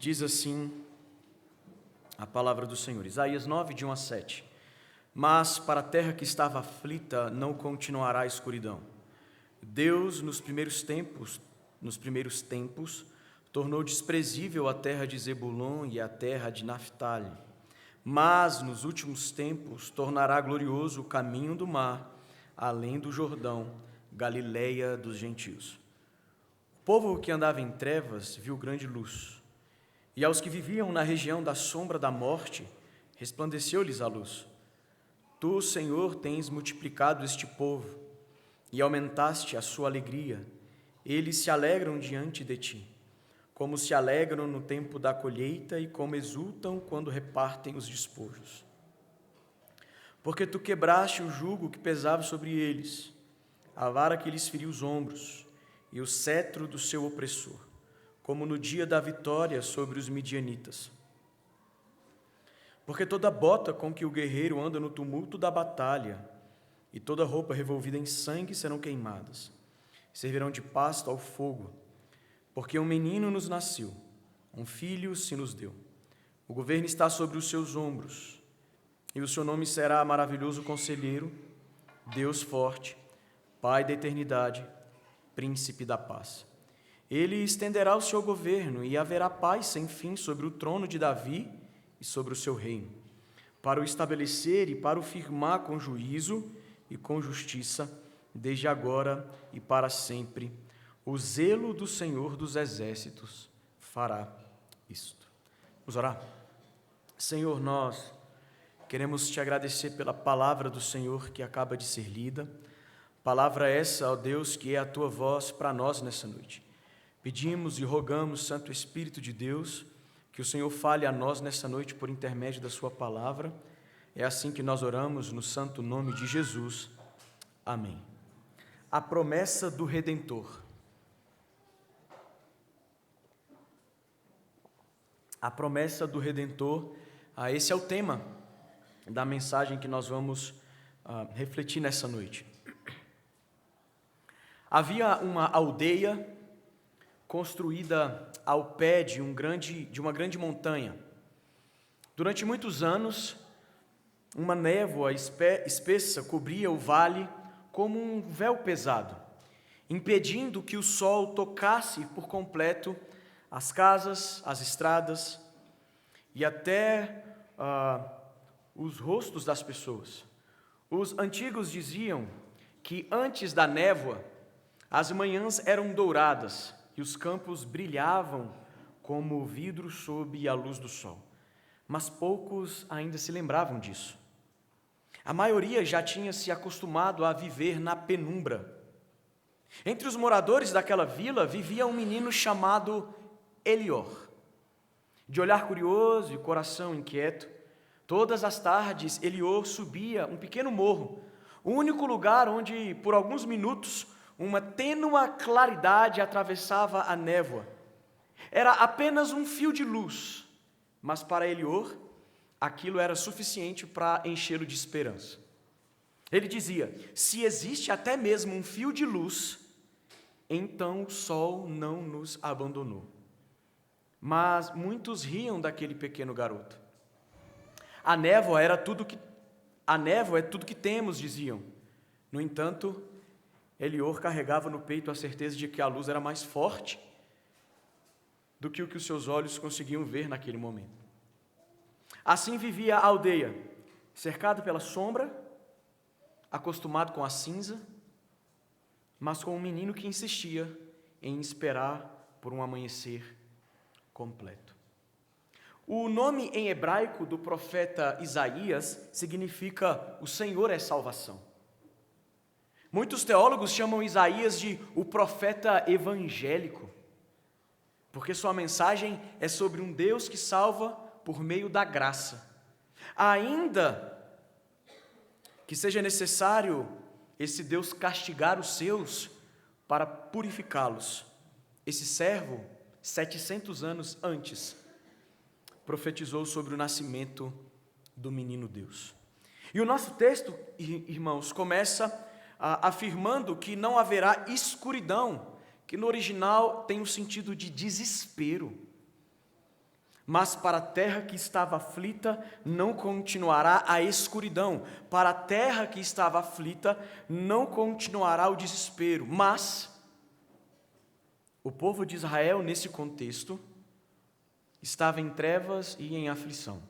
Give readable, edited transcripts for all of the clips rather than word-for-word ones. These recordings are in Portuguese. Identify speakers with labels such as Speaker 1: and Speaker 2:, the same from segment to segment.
Speaker 1: Diz assim a palavra do Senhor, Isaías 9, de 1 a 7. Mas para a terra que estava aflita não continuará a escuridão. Deus, nos primeiros tempos, tornou desprezível a terra de Zebulon e a terra de Naftali. Mas nos últimos tempos tornará glorioso o caminho do mar, além do Jordão, Galileia dos gentios. O povo que andava em trevas viu grande luz, e aos que viviam na região da sombra da morte, resplandeceu-lhes a luz. Tu, Senhor, tens multiplicado este povo, e aumentaste a sua alegria. Eles se alegram diante de ti, como se alegram no tempo da colheita e como exultam quando repartem os despojos. Porque tu quebraste o jugo que pesava sobre eles, a vara que lhes feriu os ombros, e o cetro do seu opressor, como no dia da vitória sobre os midianitas. Porque toda bota com que o guerreiro anda no tumulto da batalha, e toda roupa revolvida em sangue serão queimadas, servirão de pasto ao fogo, porque um menino nos nasceu, um filho se nos deu. O governo está sobre os seus ombros, e o seu nome será Maravilhoso Conselheiro, Deus Forte, Pai da Eternidade, Príncipe da Paz. Ele estenderá o seu governo e haverá paz sem fim sobre o trono de Davi e sobre o seu reino, para o estabelecer e para o firmar com juízo e com justiça, desde agora e para sempre. O zelo do Senhor dos Exércitos fará isto. Vamos orar? Senhor, nós queremos te agradecer pela palavra do Senhor que acaba de ser lida. Palavra essa, ó Deus, que é a tua voz para nós nessa noite. Pedimos e rogamos, Santo Espírito de Deus, que o Senhor fale a nós nessa noite por intermédio da sua palavra. É assim que nós oramos no santo nome de Jesus. Amém. A promessa do Redentor. A promessa do Redentor, esse é o tema da mensagem que nós vamos refletir nessa noite. Havia uma aldeia construída ao pé de uma grande montanha. Durante muitos anos, uma névoa espessa cobria o vale como um véu pesado, impedindo que o sol tocasse por completo as casas, as estradas e até os rostos das pessoas. Os antigos diziam que antes da névoa, as manhãs eram douradas e os campos brilhavam como vidro sob a luz do sol. Mas poucos ainda se lembravam disso. A maioria já tinha se acostumado a viver na penumbra. Entre os moradores daquela vila vivia um menino chamado Elior. De olhar curioso e coração inquieto, todas as tardes Elior subia um pequeno morro, o único lugar onde, por alguns minutos, uma tênua claridade atravessava a névoa. Era apenas um fio de luz, mas para Elior, aquilo era suficiente para enchê-lo de esperança. Ele dizia: se existe até mesmo um fio de luz, então o sol não nos abandonou. Mas muitos riam daquele pequeno garoto. A névoa é tudo que temos, diziam. No entanto, Elior carregava no peito a certeza de que a luz era mais forte do que o que os seus olhos conseguiam ver naquele momento. Assim vivia a aldeia, cercado pela sombra, acostumado com a cinza, mas com um menino que insistia em esperar por um amanhecer completo. O nome em hebraico do profeta Isaías significa "o Senhor é salvação". Muitos teólogos chamam Isaías de o profeta evangélico, porque sua mensagem é sobre um Deus que salva por meio da graça. Ainda que seja necessário esse Deus castigar os seus para purificá-los, esse servo, 700 anos antes, profetizou sobre o nascimento do menino Deus. E o nosso texto, irmãos, começa afirmando que não haverá escuridão, que no original tem o sentido de desespero. Mas para a terra que estava aflita não continuará a escuridão, para a terra que estava aflita não continuará o desespero. Mas o povo de Israel, nesse contexto, estava em trevas e em aflição.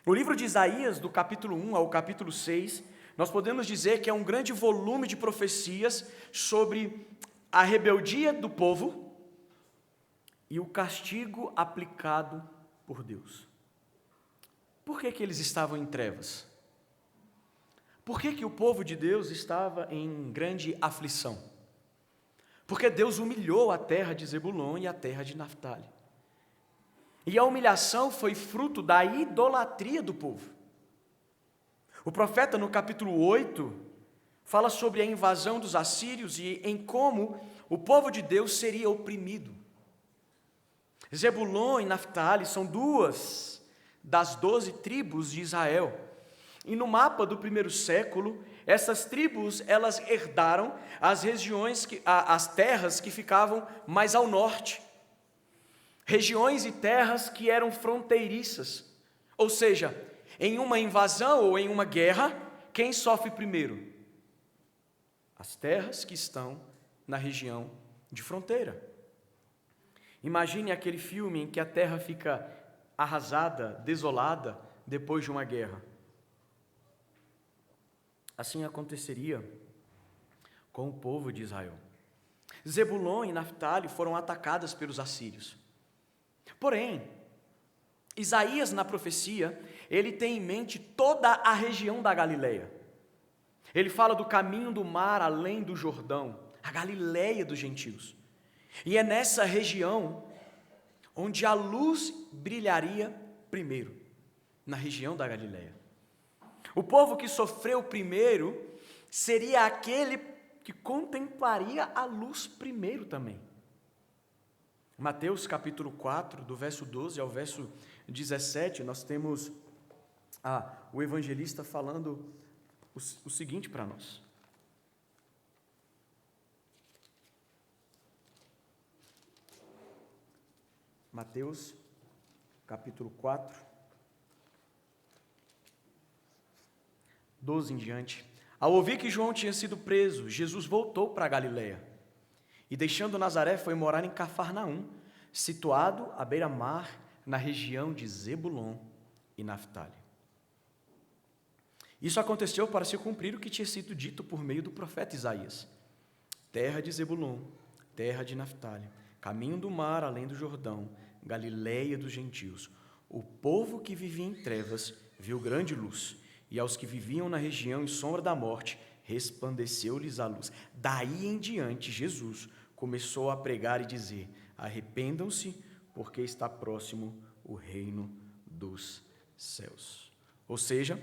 Speaker 1: O livro de Isaías, do capítulo 1 ao capítulo 6, nós podemos dizer que é um grande volume de profecias sobre a rebeldia do povo e o castigo aplicado por Deus. Por que eles estavam em trevas? Por que o povo de Deus estava em grande aflição? Porque Deus humilhou a terra de Zebulon e a terra de Naftali. E a humilhação foi fruto da idolatria do povo. O profeta, no capítulo 8, fala sobre a invasão dos assírios e em como o povo de Deus seria oprimido. Zebulon e Naftali são duas das 12 tribos de Israel. E no mapa do primeiro século, essas tribos, elas herdaram as regiões, as terras que ficavam mais ao norte. Regiões e terras que eram fronteiriças. Ou seja, em uma invasão ou em uma guerra, quem sofre primeiro? As terras que estão na região de fronteira. Imagine aquele filme em que a terra fica arrasada, desolada, depois de uma guerra. Assim aconteceria com o povo de Israel. Zebulon e Naftali foram atacadas pelos assírios. Porém, Isaías, na profecia, ele tem em mente toda a região da Galileia. Ele fala do caminho do mar além do Jordão, a Galileia dos gentios. E é nessa região onde a luz brilharia primeiro, na região da Galileia. O povo que sofreu primeiro seria aquele que contemplaria a luz primeiro também. Mateus capítulo 4, do verso 12 ao verso 17, nós temos o evangelista falando o seguinte para nós. Mateus capítulo 4, 12 em diante. Ao ouvir que João tinha sido preso, Jesus voltou para a Galileia e, deixando Nazaré, foi morar em Cafarnaum, situado à beira-mar, na região de Zebulon e Naftali. Isso aconteceu para se cumprir o que tinha sido dito por meio do profeta Isaías: terra de Zebulon, terra de Naftali, caminho do mar além do Jordão, Galileia dos gentios. O povo que vivia em trevas viu grande luz, e aos que viviam na região e sombra da morte, resplandeceu-lhes a luz. Daí em diante, Jesus começou a pregar e dizer: arrependam-se, porque está próximo o reino dos céus. Ou seja,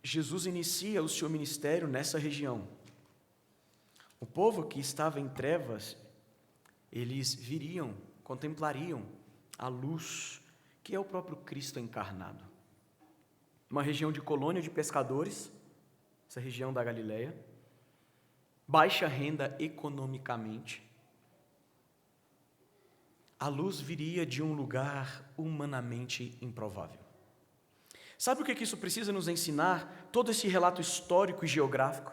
Speaker 1: Jesus inicia o seu ministério nessa região. O povo que estava em trevas, eles viriam, contemplariam a luz, que é o próprio Cristo encarnado. Uma região de colônia de pescadores, essa região da Galileia, baixa renda economicamente. A luz viria de um lugar humanamente improvável. Sabe o que isso precisa nos ensinar? Todo esse relato histórico e geográfico?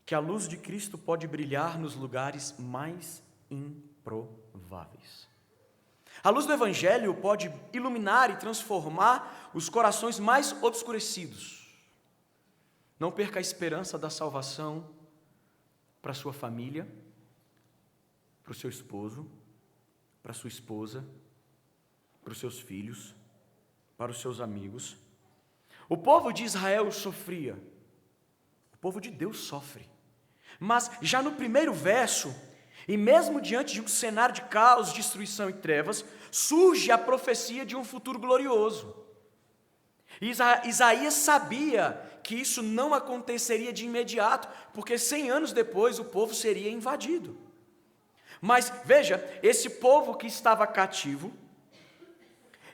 Speaker 1: Que a luz de Cristo pode brilhar nos lugares mais improváveis. A luz do Evangelho pode iluminar e transformar os corações mais obscurecidos. Não perca a esperança da salvação para sua família, para o seu esposo, para a sua esposa, para os seus filhos, para os seus amigos. O povo de Israel sofria, o povo de Deus sofre. Mas já no primeiro verso, e mesmo diante de um cenário de caos, destruição e trevas, surge a profecia de um futuro glorioso. Isaías sabia que isso não aconteceria de imediato, porque 100 anos depois o povo seria invadido. Mas veja, esse povo que estava cativo,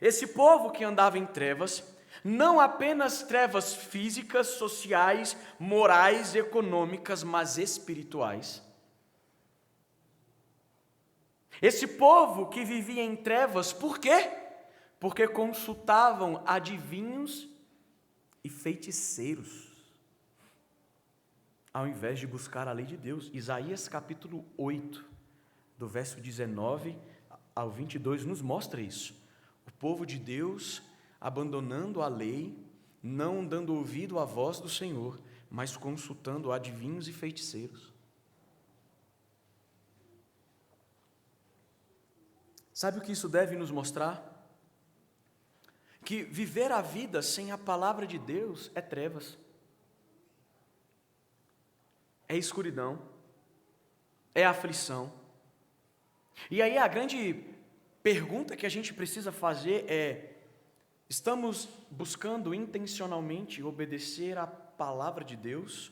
Speaker 1: esse povo que andava em trevas, não apenas trevas físicas, sociais, morais, econômicas, mas espirituais. Esse povo que vivia em trevas, por quê? Porque consultavam adivinhos e feiticeiros, ao invés de buscar a lei de Deus. Isaías capítulo 8, do verso 19 ao 22, nos mostra isso. O povo de Deus abandonando a lei, não dando ouvido à voz do Senhor, mas consultando adivinhos e feiticeiros. Sabe o que isso deve nos mostrar? Que viver a vida sem a palavra de Deus é trevas, é escuridão, é aflição. E aí a grande pergunta que a gente precisa fazer é: estamos buscando intencionalmente obedecer à palavra de Deus,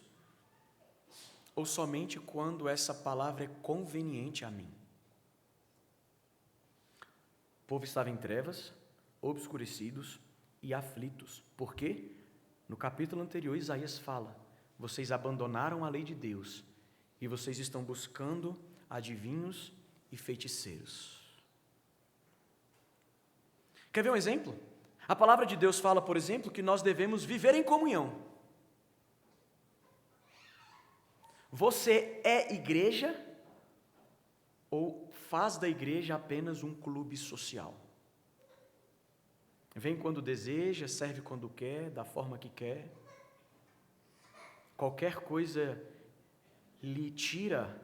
Speaker 1: ou somente quando essa palavra é conveniente a mim? O povo estava em trevas, obscurecidos e aflitos. Por quê? No capítulo anterior, Isaías fala: vocês abandonaram a lei de Deus e vocês estão buscando adivinhos e feiticeiros. Quer ver um exemplo? A palavra de Deus fala, por exemplo, que nós devemos viver em comunhão. Você é igreja ou faz da igreja apenas um clube social? Vem quando deseja, serve quando quer, da forma que quer. Qualquer coisa lhe tira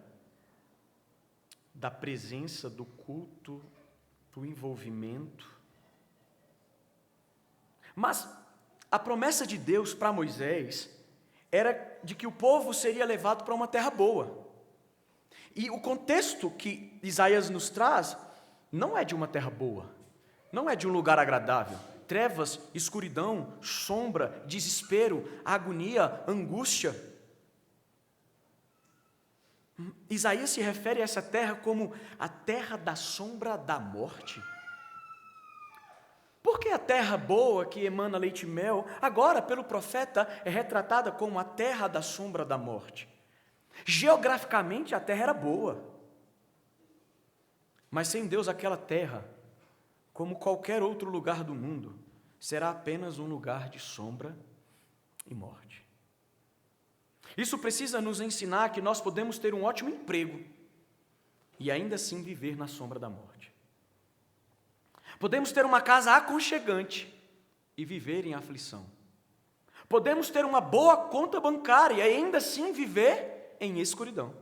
Speaker 1: da presença, do culto, do envolvimento. Mas a promessa de Deus para Moisés era de que o povo seria levado para uma terra boa. E o contexto que Isaías nos traz não é de uma terra boa, não é de um lugar agradável. Trevas, escuridão, sombra, desespero, agonia, angústia. Isaías se refere a essa terra como a terra da sombra da morte. Por que a terra boa que emana leite e mel, agora pelo profeta é retratada como a terra da sombra da morte? Geograficamente a terra era boa, mas sem Deus aquela terra, como qualquer outro lugar do mundo, será apenas um lugar de sombra e morte. Isso precisa nos ensinar que nós podemos ter um ótimo emprego e ainda assim viver na sombra da morte. Podemos ter uma casa aconchegante e viver em aflição. Podemos ter uma boa conta bancária e ainda assim viver em escuridão.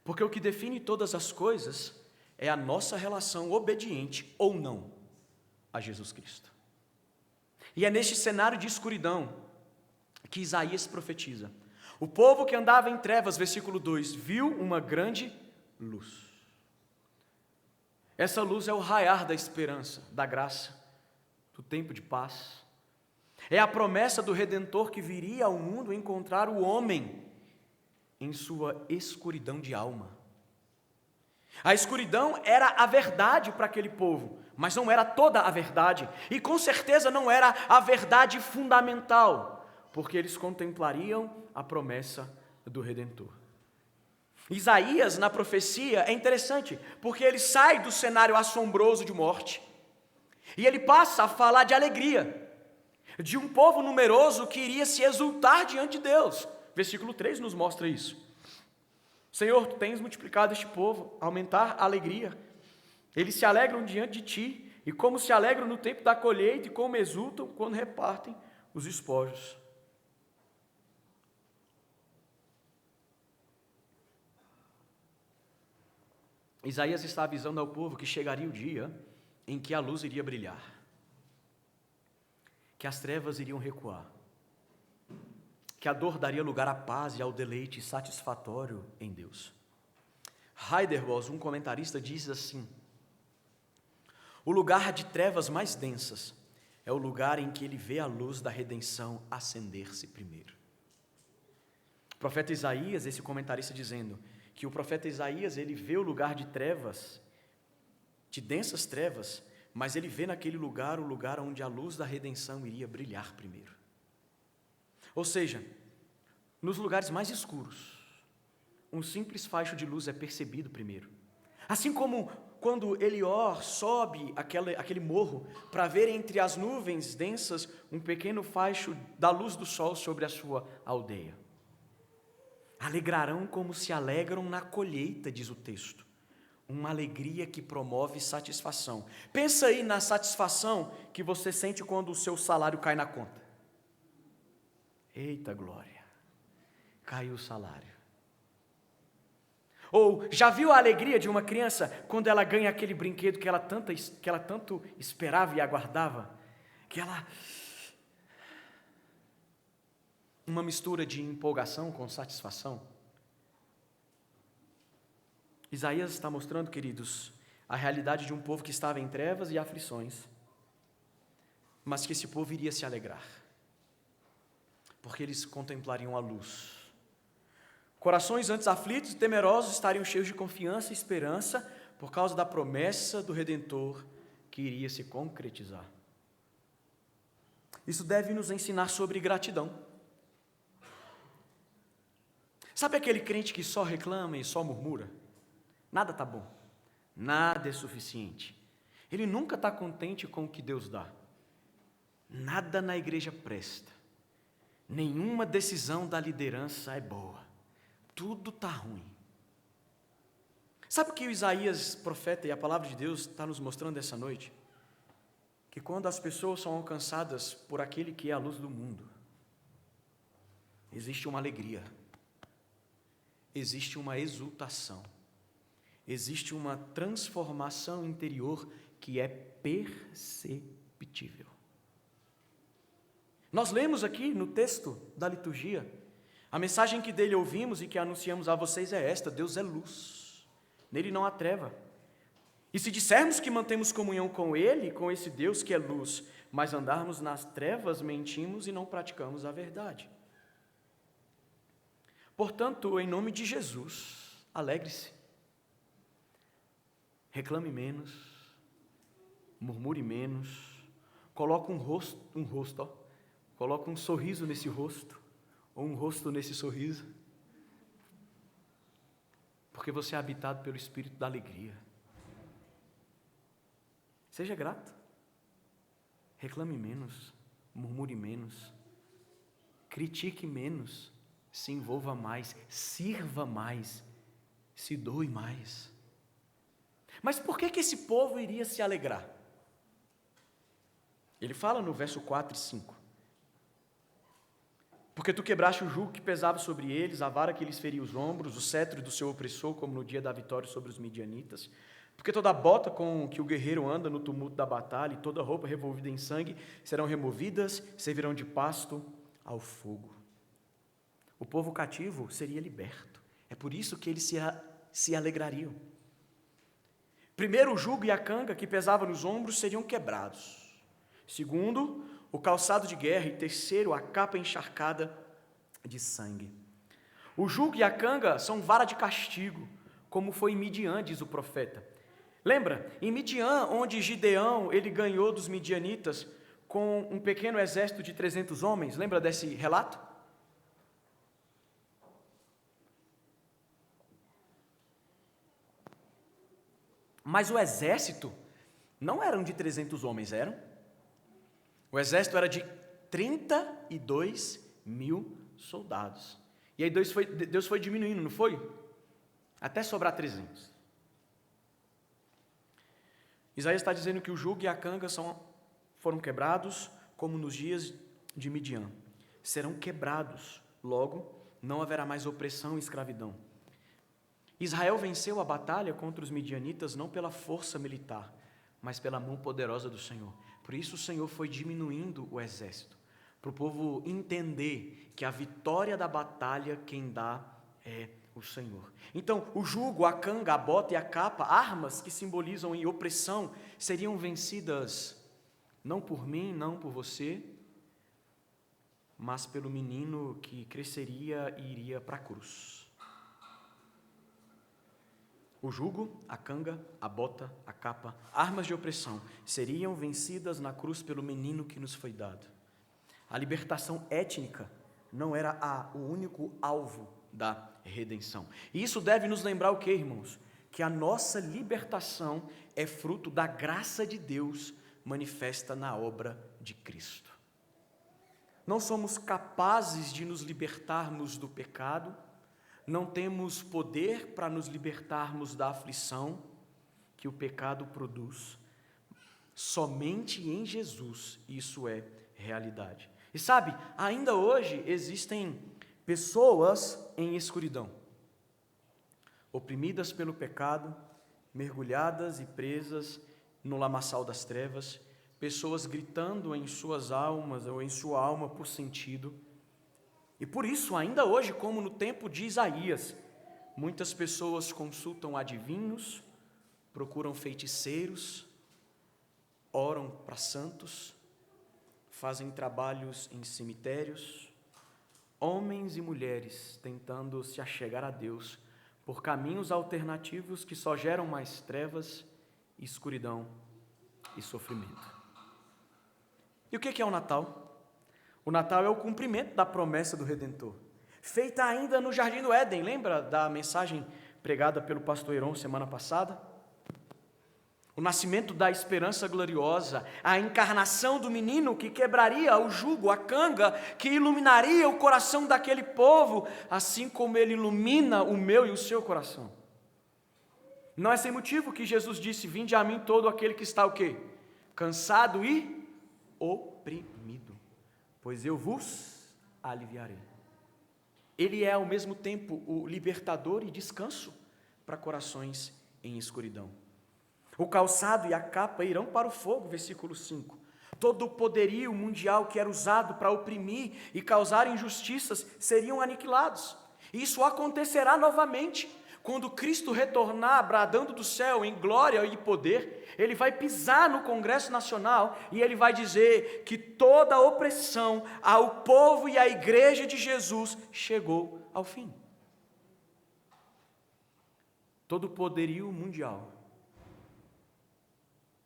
Speaker 1: Porque o que define todas as coisas é a nossa relação obediente ou não a Jesus Cristo. E é neste cenário de escuridão que Isaías profetiza. O povo que andava em trevas, versículo 2, viu uma grande luz. Essa luz é o raiar da esperança, da graça, do tempo de paz. É a promessa do Redentor que viria ao mundo encontrar o homem em sua escuridão de alma. A escuridão era a verdade para aquele povo, mas não era toda a verdade, e com certeza não era a verdade fundamental, porque eles contemplariam a promessa do Redentor. Isaías, na profecia, é interessante, porque ele sai do cenário assombroso de morte, e ele passa a falar de alegria, de um povo numeroso que iria se exultar diante de Deus. Versículo 3 nos mostra isso. Senhor, tu tens multiplicado este povo, aumentar a alegria. Eles se alegram diante de ti, e como se alegram no tempo da colheita, e como exultam quando repartem os espojos. Isaías está avisando ao povo que chegaria o dia em que a luz iria brilhar, que as trevas iriam recuar, que a dor daria lugar à paz e ao deleite satisfatório em Deus. Heiderbos, um comentarista, diz assim: o lugar de trevas mais densas é o lugar em que ele vê a luz da redenção acender-se primeiro. O profeta Isaías, esse comentarista dizendo que o profeta Isaías, ele vê o lugar de trevas, de densas trevas, mas ele vê naquele lugar o lugar onde a luz da redenção iria brilhar primeiro. Ou seja, nos lugares mais escuros, um simples facho de luz é percebido primeiro. Assim como quando Elior sobe aquele morro para ver entre as nuvens densas um pequeno facho da luz do sol sobre a sua aldeia. Alegrarão como se alegram na colheita, diz o texto. Uma alegria que promove satisfação. Pensa aí na satisfação que você sente quando o seu salário cai na conta. Eita glória, caiu o salário. Ou já viu a alegria de uma criança quando ela ganha aquele brinquedo que ela tanto esperava e aguardava? Uma mistura de empolgação com satisfação. Isaías está mostrando, queridos, a realidade de um povo que estava em trevas e aflições, mas que esse povo iria se alegrar, porque eles contemplariam a luz. Corações antes aflitos e temerosos estariam cheios de confiança e esperança por causa da promessa do Redentor que iria se concretizar. Isso deve nos ensinar sobre gratidão. Sabe aquele crente que só reclama e só murmura? Nada está bom, nada é suficiente. Ele nunca está contente com o que Deus dá. Nada na igreja presta. Nenhuma decisão da liderança é boa. Tudo está ruim. Sabe o que o Isaías, profeta, e a palavra de Deus está nos mostrando essa noite? Que quando as pessoas são alcançadas por aquele que é a luz do mundo, existe uma alegria, existe uma exultação, existe uma transformação interior que é perceptível. Nós lemos aqui no texto da liturgia, a mensagem que dele ouvimos e que anunciamos a vocês é esta: Deus é luz, nele não há treva. E se dissermos que mantemos comunhão com ele, com esse Deus que é luz, mas andarmos nas trevas, mentimos e não praticamos a verdade. Portanto, em nome de Jesus, alegre-se, reclame menos, murmure menos, coloque coloque um sorriso nesse rosto, ou um rosto nesse sorriso, porque você é habitado pelo Espírito da alegria. Seja grato, reclame menos, murmure menos, critique menos, se envolva mais, sirva mais, se doe mais. Mas por que esse povo iria se alegrar? Ele fala no verso 4 e 5. Porque tu quebraste o jugo que pesava sobre eles, a vara que lhes feria os ombros, o cetro do seu opressor, como no dia da vitória sobre os midianitas. Porque toda bota com que o guerreiro anda no tumulto da batalha, e toda roupa revolvida em sangue, serão removidas, servirão de pasto ao fogo. O povo cativo seria liberto. É por isso que eles se alegrariam. Primeiro, o jugo e a canga que pesava nos ombros seriam quebrados. Segundo, o calçado de guerra. E terceiro, a capa encharcada de sangue. O jugo e a canga são vara de castigo, como foi em Midian, diz o profeta. Lembra? Em Midian, onde Gideão ele ganhou dos midianitas com um pequeno exército de 300 homens. Lembra desse relato? Mas o exército não eram de 300 homens, eram? O exército era de 32 mil soldados. E aí Deus foi diminuindo, não foi? Até sobrar 300. Isaías está dizendo que o jugo e a canga foram quebrados, como nos dias de Midian. Serão quebrados, logo não haverá mais opressão e escravidão. Israel venceu a batalha contra os midianitas não pela força militar, mas pela mão poderosa do Senhor. Por isso o Senhor foi diminuindo o exército, para o povo entender que a vitória da batalha quem dá é o Senhor. Então, o jugo, a canga, a bota e a capa, armas que simbolizam em opressão, seriam vencidas não por mim, não por você, mas pelo menino que cresceria e iria para a cruz. O jugo, a canga, a bota, a capa, armas de opressão, seriam vencidas na cruz pelo menino que nos foi dado. A libertação étnica não era o único alvo da redenção. E isso deve nos lembrar o quê, irmãos? que a nossa libertação é fruto da graça de Deus manifesta na obra de Cristo. Não somos capazes de nos libertarmos do pecado, não temos poder para nos libertarmos da aflição que o pecado produz. Somente em Jesus isso é realidade. E sabe, ainda hoje existem pessoas em escuridão, oprimidas pelo pecado, mergulhadas e presas no lamaçal das trevas, pessoas gritando em suas almas ou em sua alma por sentido. E por isso, ainda hoje, como no tempo de Isaías, muitas pessoas consultam adivinhos, procuram feiticeiros, oram para santos, fazem trabalhos em cemitérios, homens e mulheres tentando se achegar a Deus por caminhos alternativos que só geram mais trevas, escuridão e sofrimento. E o que é o Natal? O Natal é o cumprimento da promessa do Redentor, feita ainda no Jardim do Éden. Lembra da mensagem pregada pelo pastor Heron semana passada? O nascimento da esperança gloriosa, a encarnação do menino que quebraria o jugo, a canga, que iluminaria o coração daquele povo, assim como ele ilumina o meu e o seu coração. Não é sem motivo que Jesus disse: vinde a mim todo aquele que está o quê? Cansado e oprimido, pois eu vos aliviarei. Ele é ao mesmo tempo o libertador e descanso para corações em escuridão. O calçado e a capa irão para o fogo, versículo 5. Todo o poderio mundial que era usado para oprimir e causar injustiças seriam aniquilados. Isso acontecerá novamente. Quando Cristo retornar, bradando do céu em glória e poder, Ele vai pisar no Congresso Nacional e Ele vai dizer que toda a opressão ao povo e à igreja de Jesus chegou ao fim. Todo o poderio mundial,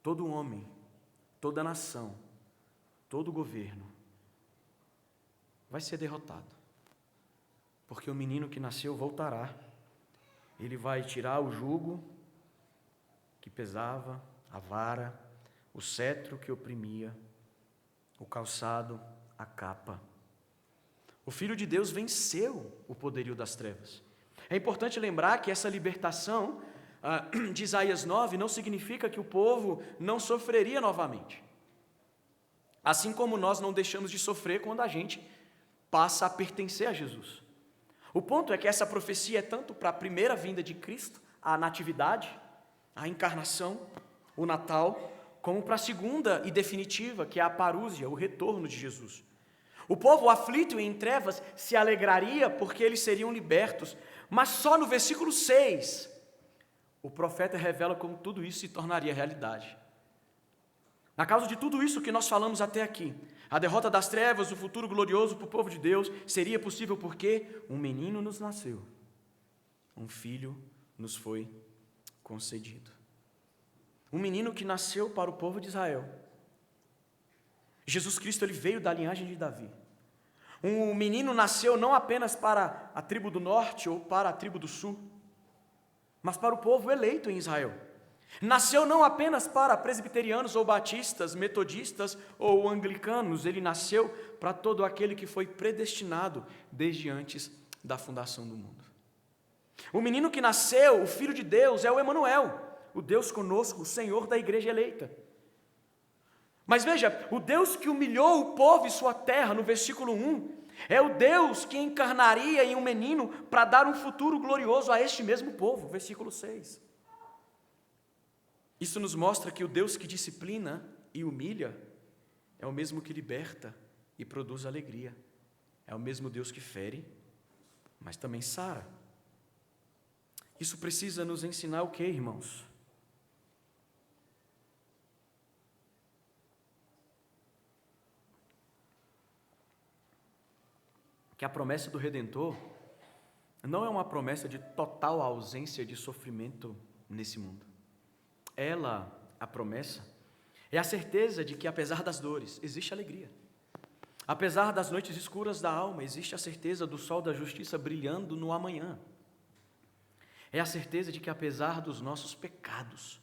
Speaker 1: todo homem, toda nação, todo governo vai ser derrotado, porque o menino que nasceu voltará. Ele vai tirar o jugo que pesava, a vara, o cetro que oprimia, o calçado, a capa. O Filho de Deus venceu o poderio das trevas. É importante lembrar que essa libertação de Isaías 9 não significa que o povo não sofreria novamente. Assim como nós não deixamos de sofrer quando a gente passa a pertencer a Jesus. O ponto é que essa profecia é tanto para a primeira vinda de Cristo, a natividade, a encarnação, o Natal, como para a segunda e definitiva, que é a parúzia, o retorno de Jesus. O povo aflito e em trevas se alegraria porque eles seriam libertos, mas só no versículo 6, o profeta revela como tudo isso se tornaria realidade. Na causa de tudo isso que nós falamos até aqui, a derrota das trevas, o futuro glorioso para o povo de Deus, seria possível porque um menino nos nasceu, um filho nos foi concedido. Um menino que nasceu para o povo de Israel. Jesus Cristo, ele veio da linhagem de Davi. Um menino nasceu não apenas para a tribo do norte ou para a tribo do sul, mas para o povo eleito em Israel. Nasceu não apenas para presbiterianos ou batistas, metodistas ou anglicanos, ele nasceu para todo aquele que foi predestinado desde antes da fundação do mundo. O menino que nasceu, o Filho de Deus, é o Emanuel, o Deus conosco, o Senhor da igreja eleita. Mas veja, o Deus que humilhou o povo e sua terra, no versículo 1, é o Deus que encarnaria em um menino para dar um futuro glorioso a este mesmo povo, versículo 6. Isso nos mostra que o Deus que disciplina e humilha é o mesmo que liberta e produz alegria. É o mesmo Deus que fere, mas também sara. Isso precisa nos ensinar o quê, irmãos? Que a promessa do Redentor não é uma promessa de total ausência de sofrimento nesse mundo. Ela, a promessa, é a certeza de que apesar das dores, existe alegria. Apesar das noites escuras da alma, existe a certeza do sol da justiça brilhando no amanhã. É a certeza de que, apesar dos nossos pecados,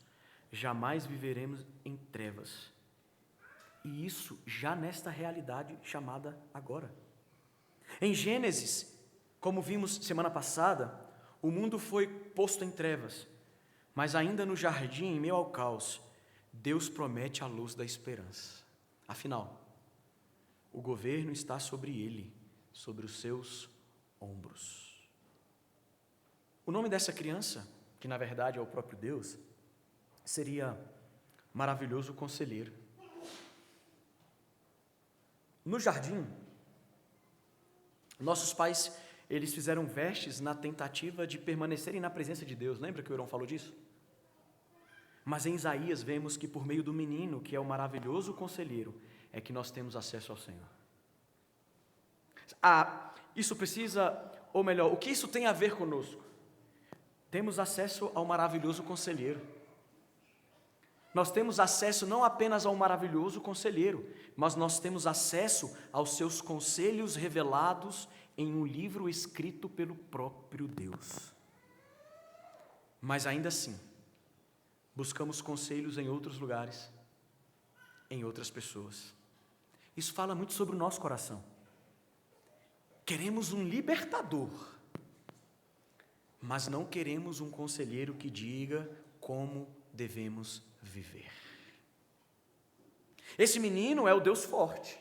Speaker 1: jamais viveremos em trevas. E isso já nesta realidade chamada agora. Em Gênesis, como vimos semana passada, o mundo foi posto em trevas, mas ainda no jardim, em meio ao caos, Deus promete a luz da esperança. Afinal, o governo está sobre ele, sobre os seus ombros. O nome dessa criança, que na verdade é o próprio Deus, seria Maravilhoso Conselheiro. No jardim, nossos pais, eles fizeram vestes na tentativa de permanecerem na presença de Deus. Lembra que o Heron falou disso? Mas em Isaías vemos que por meio do menino, que é o maravilhoso conselheiro, é que nós temos acesso ao Senhor. Isso precisa, ou melhor, o que isso tem a ver conosco? Temos acesso ao maravilhoso conselheiro. Nós temos acesso não apenas ao maravilhoso conselheiro, mas nós temos acesso aos seus conselhos revelados em um livro escrito pelo próprio Deus. Mas ainda assim, buscamos conselhos em outros lugares, em outras pessoas. Isso fala muito sobre o nosso coração. Queremos um libertador, mas não queremos um conselheiro que diga como devemos viver. Esse menino é o Deus forte,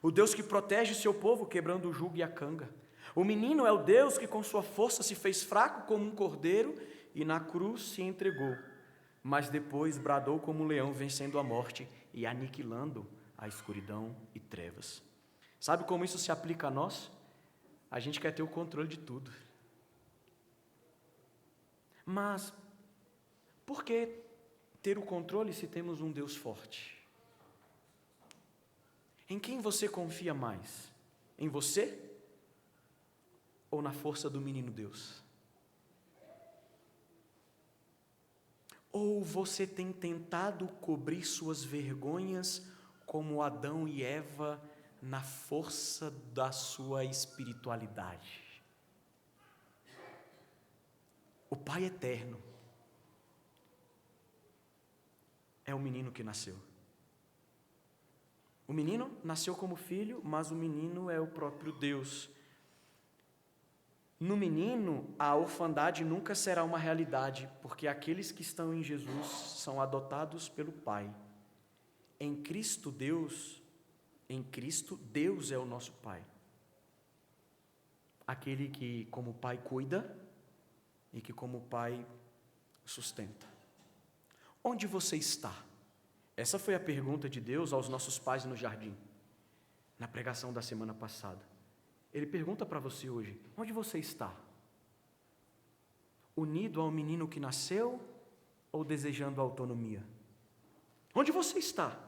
Speaker 1: o Deus que protege o seu povo quebrando o jugo e a canga. O menino é o Deus que com sua força se fez fraco como um cordeiro e na cruz se entregou, mas depois bradou como um leão, vencendo a morte e aniquilando a escuridão e trevas. Sabe como isso se aplica a nós? A gente quer ter o controle de tudo. Mas por que ter o controle se temos um Deus forte? Em quem você confia mais? Em você? Ou na força do menino Deus? Ou você tem tentado cobrir suas vergonhas como Adão e Eva na força da sua espiritualidade? O Pai eterno é o menino que nasceu. O menino nasceu como filho, mas o menino é o próprio Deus. No menino, a orfandade nunca será uma realidade, porque aqueles que estão em Jesus são adotados pelo Pai. Em Cristo, Deus é o nosso Pai. Aquele que, como Pai, cuida e que, como Pai, sustenta. Onde você está? Essa foi a pergunta de Deus aos nossos pais no jardim, na pregação da semana passada. Ele pergunta para você hoje: onde você está? Unido ao menino que nasceu ou desejando a autonomia? Onde você está?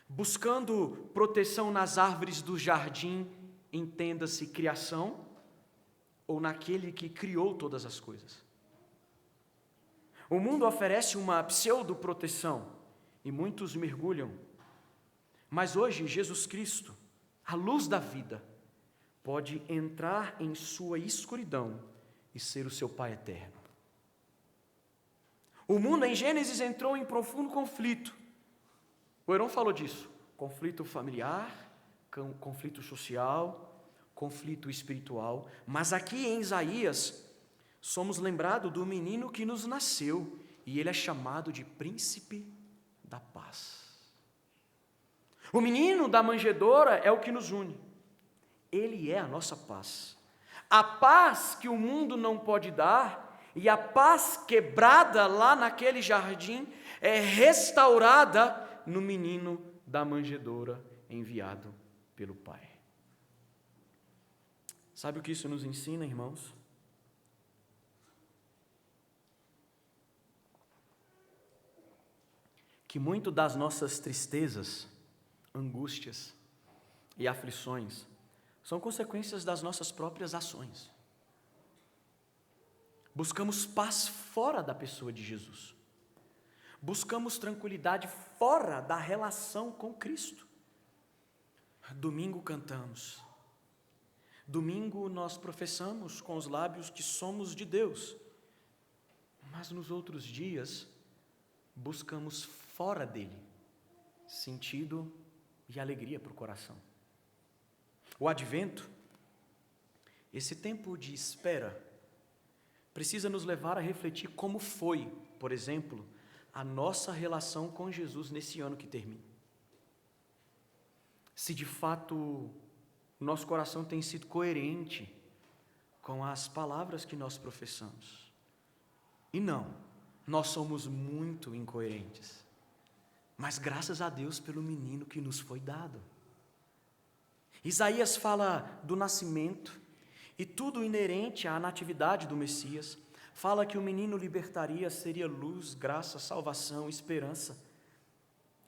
Speaker 1: Buscando proteção nas árvores do jardim, entenda-se criação, ou naquele que criou todas as coisas? O mundo oferece uma pseudo-proteção e muitos mergulham. Mas hoje, Jesus Cristo, a luz da vida, pode entrar em sua escuridão e ser o seu Pai eterno. O mundo em Gênesis entrou em profundo conflito. O Heron falou disso. Conflito familiar, conflito social, conflito espiritual. Mas aqui em Isaías, somos lembrados do menino que nos nasceu e ele é chamado de Príncipe da Paz. O menino da manjedoura é o que nos une. Ele é a nossa paz. A paz que o mundo não pode dar e a paz quebrada lá naquele jardim é restaurada no menino da manjedoura enviado pelo Pai. Sabe o que isso nos ensina, irmãos? Que muito das nossas tristezas, angústias e aflições são consequências das nossas próprias ações. Buscamos paz fora da pessoa de Jesus. Buscamos tranquilidade fora da relação com Cristo. Domingo cantamos: Domingo nós professamos com os lábios que somos de Deus, mas nos outros dias buscamos fora dele sentido e alegria para o coração. O advento, esse tempo de espera, precisa nos levar a refletir como foi, por exemplo, a nossa relação com Jesus nesse ano que termina. Se de fato o nosso coração tem sido coerente com as palavras que nós professamos. E não, nós somos muito incoerentes. Mas graças a Deus pelo menino que nos foi dado. Isaías fala do nascimento e tudo inerente à natividade do Messias. Fala que o menino libertaria, seria luz, graça, salvação, esperança.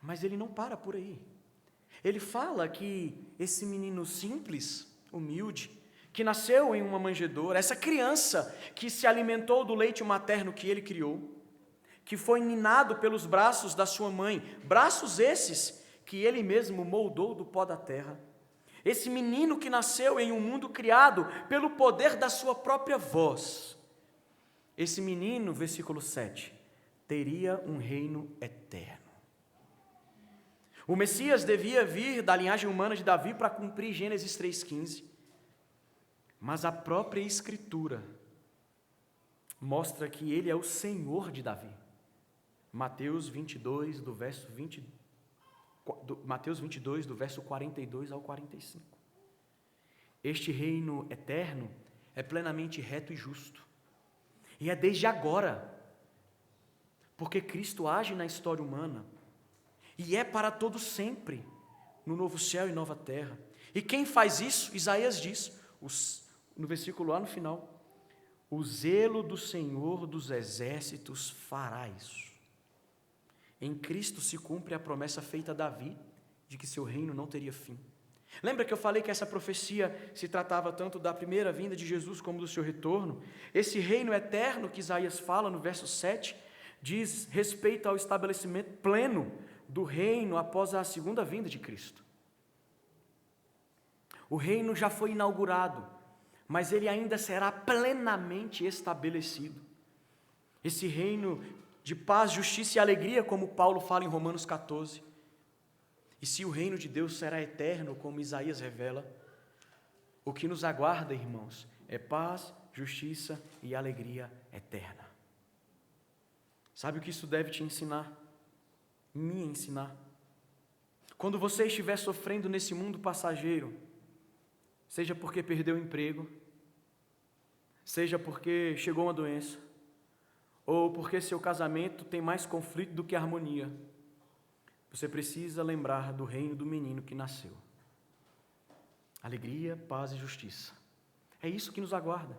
Speaker 1: Mas ele não para por aí. Ele fala que esse menino simples, humilde, que nasceu em uma manjedoura, essa criança que se alimentou do leite materno que ele criou, que foi ninado pelos braços da sua mãe, braços esses que ele mesmo moldou do pó da terra. Esse menino que nasceu em um mundo criado pelo poder da sua própria voz. Esse menino, versículo 7, teria um reino eterno. O Messias devia vir da linhagem humana de Davi para cumprir Gênesis 3,15. Mas a própria Escritura mostra que ele é o Senhor de Davi. Mateus 22, do verso 42 ao 45. Este reino eterno é plenamente reto e justo. E é desde agora, porque Cristo age na história humana, e é para todo sempre, no novo céu e nova terra. E quem faz isso? Isaías diz, no versículo lá no final, o zelo do Senhor dos exércitos fará isso. Em Cristo se cumpre a promessa feita a Davi, de que seu reino não teria fim. Lembra que eu falei que essa profecia se tratava tanto da primeira vinda de Jesus como do seu retorno? Esse reino eterno que Isaías fala no verso 7, diz respeito ao estabelecimento pleno do reino após a segunda vinda de Cristo. O reino já foi inaugurado, mas ele ainda será plenamente estabelecido. Esse reino de paz, justiça e alegria, como Paulo fala em Romanos 14. E se o reino de Deus será eterno, como Isaías revela, o que nos aguarda, irmãos, é paz, justiça e alegria eterna. Sabe o que isso deve te ensinar? Me ensinar. Quando você estiver sofrendo nesse mundo passageiro, seja porque perdeu o emprego, seja porque chegou uma doença, ou porque seu casamento tem mais conflito do que harmonia, você precisa lembrar do reino do menino que nasceu. Alegria, paz e justiça. É isso que nos aguarda.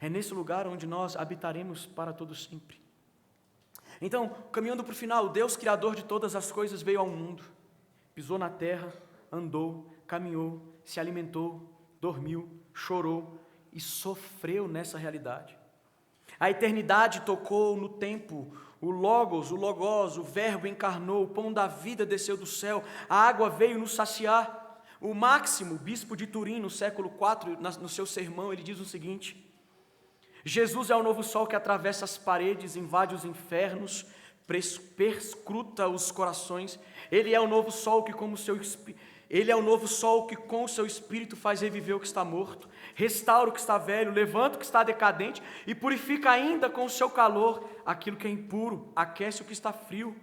Speaker 1: É nesse lugar onde nós habitaremos para todo sempre. Então, caminhando para o final, Deus, Criador de todas as coisas, veio ao mundo, pisou na terra, andou, caminhou, se alimentou, dormiu, chorou e sofreu nessa realidade. A eternidade tocou no tempo, o Logos, o Verbo encarnou, o pão da vida desceu do céu, a água veio nos saciar. O Máximo, bispo de Turim, no século IV, no seu sermão, ele diz o seguinte: Jesus é o novo sol que atravessa as paredes, invade os infernos, perscruta os corações. Ele é o novo sol que com o seu espírito faz reviver o que está morto, restaura o que está velho, levanta o que está decadente e purifica ainda com o seu calor aquilo que é impuro, aquece o que está frio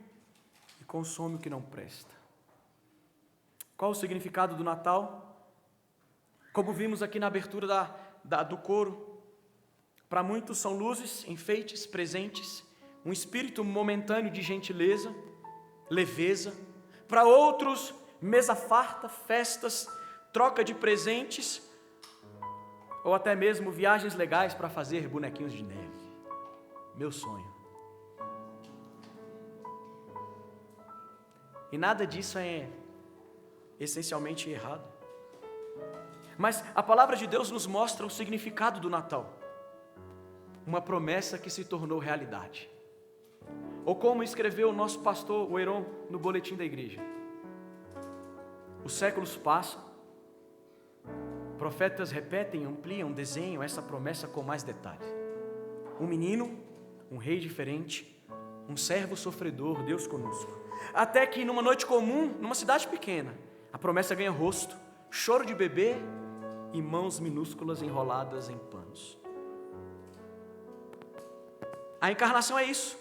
Speaker 1: e consome o que não presta. Qual o significado do Natal? Como vimos aqui na abertura do coro, para muitos são luzes, enfeites, presentes, um espírito momentâneo de gentileza, leveza. Para outros, mesa farta, festas, troca de presentes, ou até mesmo viagens legais para fazer bonequinhos de neve. Meu sonho. E nada disso é essencialmente errado. Mas a palavra de Deus nos mostra o significado do Natal. Uma promessa que se tornou realidade. Ou como escreveu o nosso pastor, o Heron, no boletim da igreja: os séculos passam Profetas repetem, ampliam, desenham essa promessa com mais detalhe. Um menino, um rei diferente, um servo sofredor, Deus conosco. Até que numa noite comum, numa cidade pequena, a promessa ganha rosto, choro de bebê e mãos minúsculas enroladas em panos. A encarnação é isso.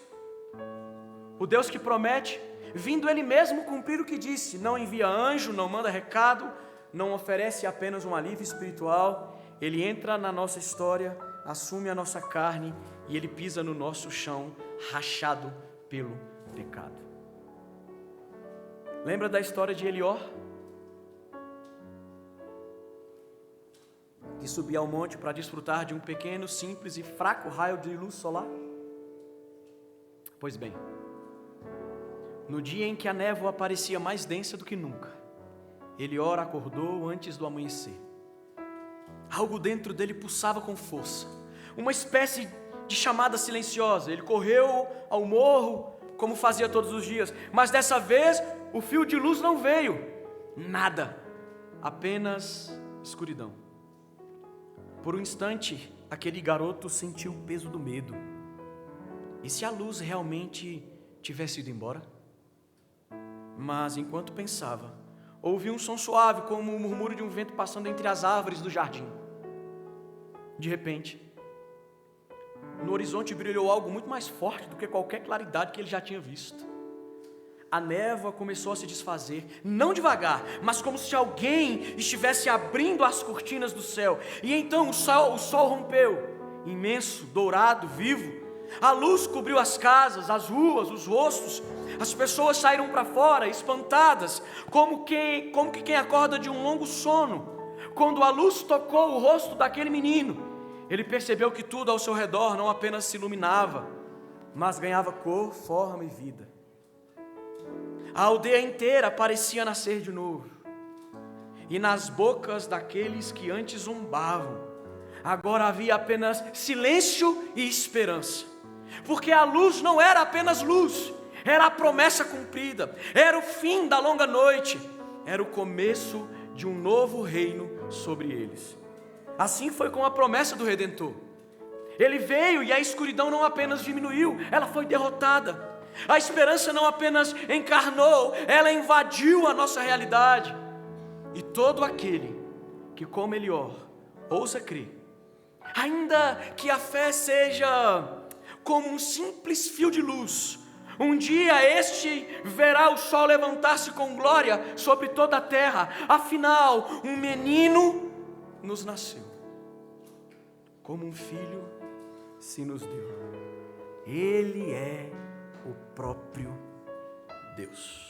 Speaker 1: O Deus que promete, vindo Ele mesmo cumprir o que disse, não envia anjo, não manda recado, não oferece apenas um alívio espiritual, Ele entra na nossa história, assume a nossa carne e Ele pisa no nosso chão, rachado pelo pecado. Lembra da história de Elior? Que subia ao monte para desfrutar de um pequeno, simples e fraco raio de luz solar? Pois bem, no dia em que a névoa parecia mais densa do que nunca, Elior acordou antes do amanhecer. Algo dentro dele pulsava com força, uma espécie de chamada silenciosa. Ele correu ao morro, como fazia todos os dias, mas dessa vez o fio de luz não veio, nada, apenas escuridão. Por um instante, aquele garoto sentiu o peso do medo. E se a luz realmente tivesse ido embora? Mas enquanto pensava, ouviu um som suave, como o murmúrio de um vento passando entre as árvores do jardim. De repente, no horizonte brilhou algo muito mais forte do que qualquer claridade que ele já tinha visto. A névoa começou a se desfazer, não devagar, mas como se alguém estivesse abrindo as cortinas do céu. E então o sol rompeu, imenso, dourado, vivo. A luz cobriu as casas, as ruas, os rostos. As pessoas saíram para fora, espantadas, como que quem acorda de um longo sono. Quando a luz tocou o rosto daquele menino, ele percebeu que tudo ao seu redor não apenas se iluminava, mas ganhava cor, forma e vida. A aldeia inteira parecia nascer de novo. E nas bocas daqueles que antes zombavam, agora havia apenas silêncio e esperança. Porque a luz não era apenas luz, era a promessa cumprida, era o fim da longa noite, era o começo de um novo reino sobre eles. Assim foi com a promessa do Redentor. Ele veio e a escuridão não apenas diminuiu, ela foi derrotada. A esperança não apenas encarnou, ela invadiu a nossa realidade. E todo aquele que, como Elior, ousa crer, ainda que a fé seja como um simples fio de luz, um dia este verá o sol levantar-se com glória sobre toda a terra. Afinal, um menino nos nasceu, como um filho se nos deu. Ele é o próprio Deus.